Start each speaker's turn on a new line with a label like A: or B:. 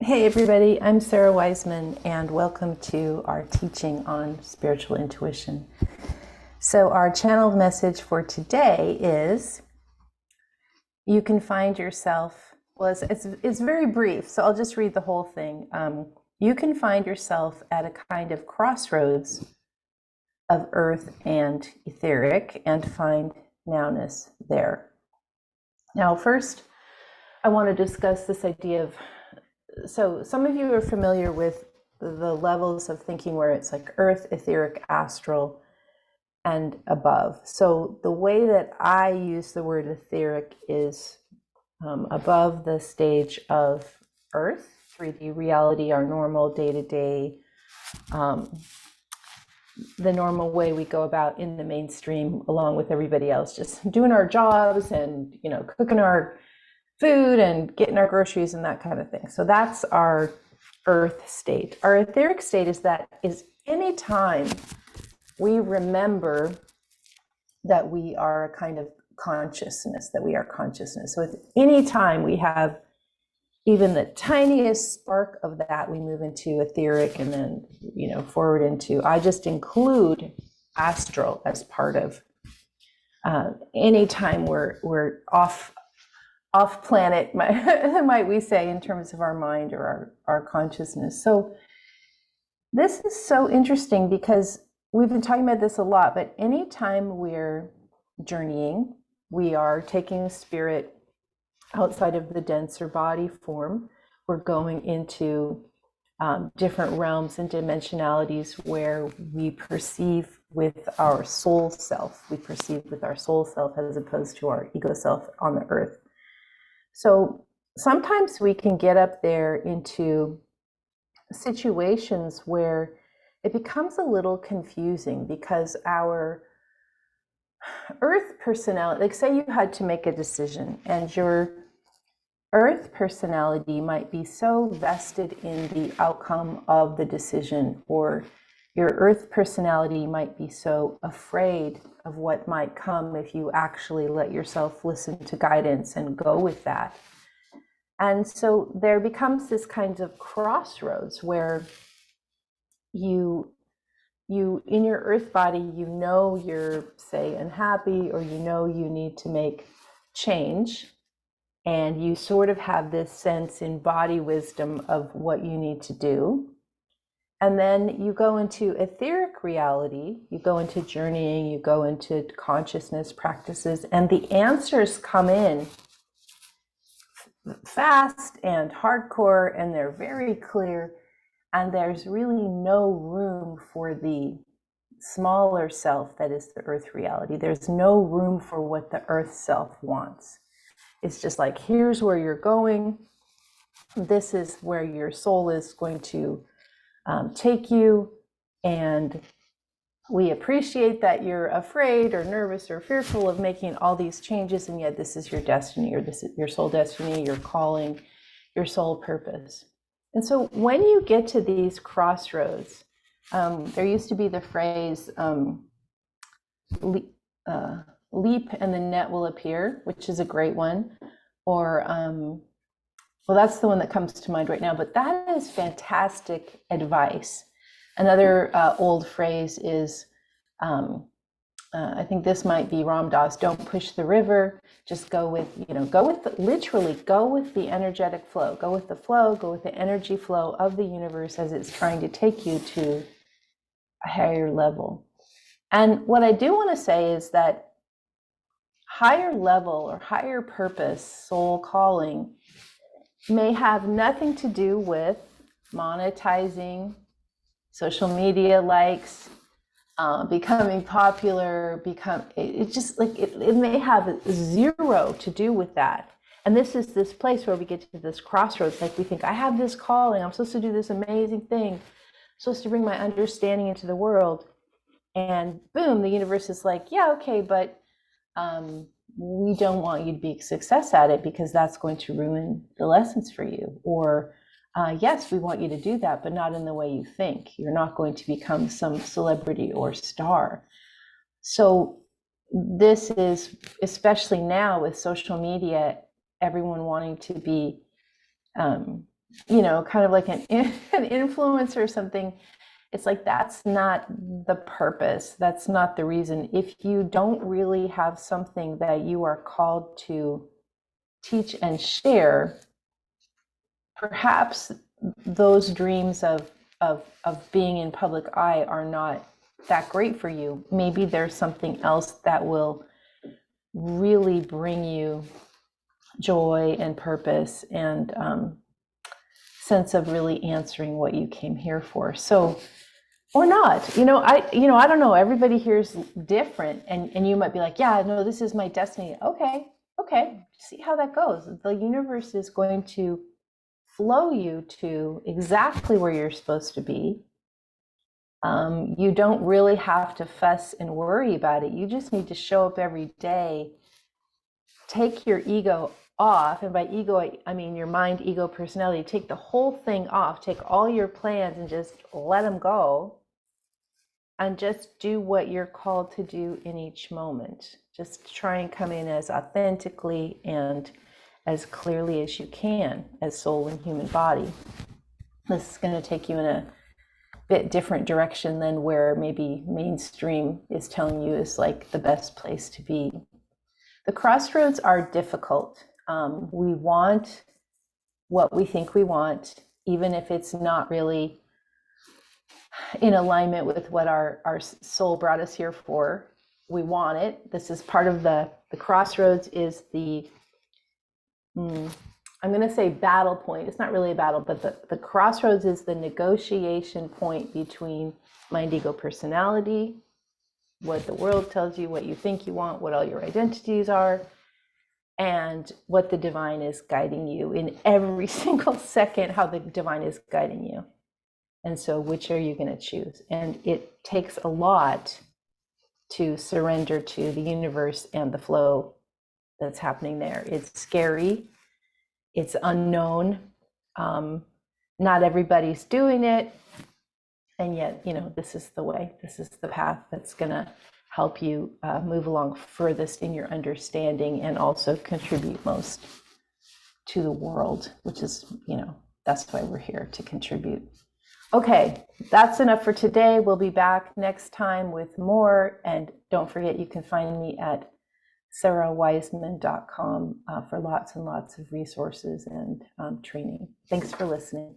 A: Hey everybody, I'm SARA WISEMAN and welcome to our teaching on spiritual intuition. So our channeled message for today is you can find yourself, well it's very brief, so I'll just read the whole thing. You can find yourself at a kind of crossroads of earth and etheric and find nowness there. Now first, I want to discuss this idea of, so some of you are familiar with the levels of thinking where it's like earth, etheric, astral, and above. So the way that I use the word etheric is above the stage of earth, 3D reality, our normal day-to-day, the normal way we go about in the mainstream along with everybody else, just doing our jobs and, cooking our food and getting our groceries and that kind of thing. So that's our earth state. Our etheric state is any time we remember that we are a kind of consciousness, that we are consciousness. So at any time we have even the tiniest spark of that, we move into etheric and then, forward into, I just include astral as part of any time we're off planet, might we say, in terms of our mind or our consciousness. So this is so interesting because we've been talking about this a lot, but anytime we're journeying, we are taking spirit outside of the denser body form. We're going into different realms and dimensionalities where we perceive with our soul self. We perceive with our soul self as opposed to our ego self on the earth. So sometimes we can get up there into situations where it becomes a little confusing because our earth personality, like say you had to make a decision and your earth personality might be so vested in the outcome of the decision, or your earth personality might be so afraid of what might come if you actually let yourself listen to guidance and go with that. And so there becomes this kind of crossroads where you in your earth body, you're, say, unhappy, or you need to make change. And you sort of have this sense in body wisdom of what you need to do. And then you go into etheric reality, you go into journeying, you go into consciousness practices, and the answers come in fast and hardcore, and they're very clear. And there's really no room for the smaller self that is the earth reality. There's no room for what the earth self wants. It's just like, here's where you're going. This is where your soul is going to take you. And we appreciate that you're afraid or nervous or fearful of making all these changes. And yet this is your destiny, or this is your soul destiny, your calling, your soul purpose. And so when you get to these crossroads, there used to be the phrase, leap and the net will appear, which is a great one. Or, well, that's the one that comes to mind right now, but that is fantastic advice. Another old phrase is, I think this might be Ram Dass, don't push the river, just go with the energetic flow, go with the flow, go with the energy flow of the universe as it's trying to take you to a higher level. And what I do want to say is that higher level or higher purpose, soul calling, may have nothing to do with monetizing, social media likes, becoming popular, it may have zero to do with that. And this is this place where we get to this crossroads, like we think, I have this calling, I'm supposed to do this amazing thing, I'm supposed to bring my understanding into the world. And boom, the universe is like, yeah, okay, but we don't want you to be a success at it because that's going to ruin the lessons for you. Or yes, we want you to do that, but not in the way you think. You're not going to become some celebrity or star. So this is, especially now with social media, everyone wanting to be kind of like an influencer or something. It's like, that's not the purpose. That's not the reason. If you don't really have something that you are called to teach and share, perhaps those dreams of being in public eye are not that great for you. Maybe there's something else that will really bring you joy and purpose and sense of really answering what you came here for. So, or not, I don't know. Everybody here is different, and you might be like, yeah, no, this is my destiny. Okay, see how that goes. The universe is going to flow you to exactly where you're supposed to be. You don't really have to fuss and worry about it. You just need to show up every day, take your ego off. And by ego, I mean your mind, ego, personality. Take the whole thing off, take all your plans and just let them go. And just do what you're called to do in each moment. Just try and come in as authentically and as clearly as you can as soul and human body. This is going to take you in a bit different direction than where maybe mainstream is telling you is like the best place to be. The crossroads are difficult. We want what we think we want, even if it's not really in alignment with what our soul brought us here for. We want it. This is part of the crossroads is the, I'm going to say battle point. It's not really a battle, but the crossroads is the negotiation point between mind, ego, personality, what the world tells you, what you think you want, what all your identities are, and what the divine is guiding you in every single second, how the divine is guiding you. And so which are you going to choose? And it takes a lot to surrender to the universe and the flow that's happening there. It's scary. It's unknown. Not everybody's doing it. And yet, this is the way, this is the path that's going to help you move along furthest in your understanding and also contribute most to the world, which is, that's why we're here, to contribute. Okay, that's enough for today. We'll be back next time with more. And don't forget, you can find me at SARAWISEMAN.com for lots and lots of resources and training. Thanks for listening.